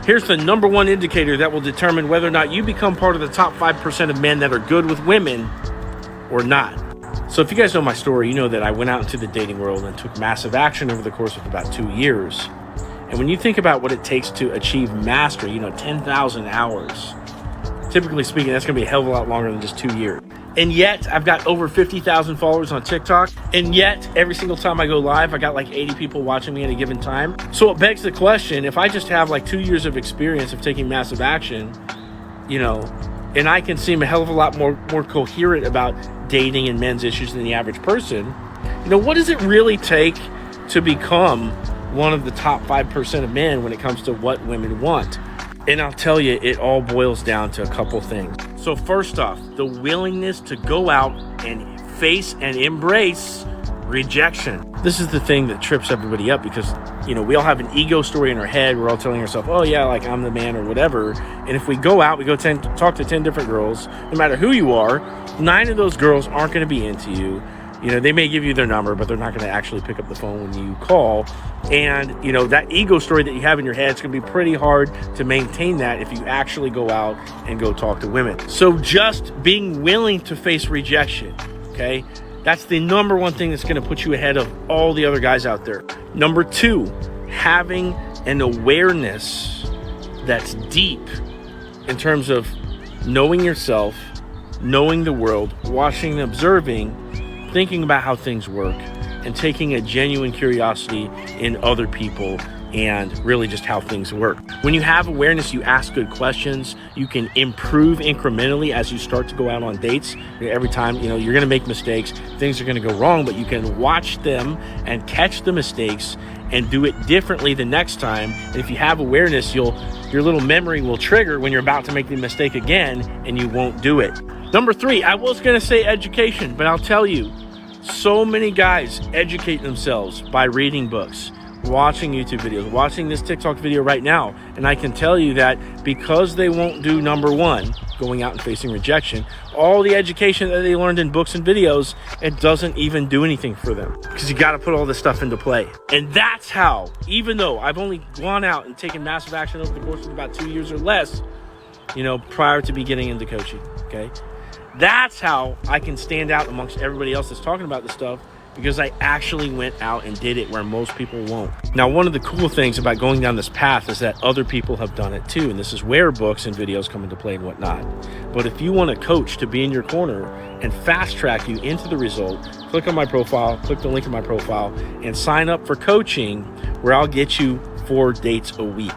Here's the number one indicator that will determine whether or not you become part of the top 5% of men that are good with women or not. So if you guys know my story, you know that I went out into the dating world and took massive action over the course of about 2 years. And when you think about what it takes to achieve mastery, 10,000 hours, typically speaking, that's going to be a hell of a lot longer than just 2 years. And yet, I've got over 50,000 followers on TikTok. And yet, every single time I go live, I got like 80 people watching me at a given time. So it begs the question, if I just have like 2 years of experience of taking massive action, and I can seem a hell of a lot more coherent about dating and men's issues than the average person, what does it really take to become one of the top 5% of men when it comes to what women want? And I'll tell you, it all boils down to a couple things. So first off, the willingness to go out and face and embrace rejection. This is the thing that trips everybody up because, we all have an ego story in our head. We're all telling ourselves, oh yeah, like I'm the man or whatever. And if we go out, we go talk to 10 different girls, no matter who you are, 9 of those girls aren't going to be into you. They may give you their number, but they're not going to actually pick up the phone when you call. And, that ego story that you have in your head, it's going to be pretty hard to maintain that if you actually go out and go talk to women. So just being willing to face rejection, okay? That's the number one thing that's going to put you ahead of all the other guys out there. Number 2, having an awareness that's deep in terms of knowing yourself, knowing the world, watching and observing, thinking about how things work, and taking a genuine curiosity in other people and really just how things work. When you have awareness, you ask good questions. You can improve incrementally as you start to go out on dates. Every time, you're going to make mistakes. Things are going to go wrong, but you can watch them and catch the mistakes and do it differently the next time. And if you have awareness, your little memory will trigger when you're about to make the mistake again, and you won't do it. Number 3, I was going to say education, but I'll tell you, so many guys educate themselves by reading books, watching YouTube videos, watching this TikTok video right now. And I can tell you that because they won't do number 1, going out and facing rejection, all the education that they learned in books and videos, it doesn't even do anything for them because you got to put all this stuff into play. And that's how, even though I've only gone out and taken massive action over the course of about 2 years or less, prior to be getting into coaching, okay? That's how I can stand out amongst everybody else that's talking about this stuff, because I actually went out and did it where most people won't. Now, one of the cool things about going down this path is that other people have done it too, and this is where books and videos come into play and whatnot. But if you want a coach to be in your corner and fast track you into the result, click on my profile, click the link in my profile, and sign up for coaching where I'll get you 4 dates a week.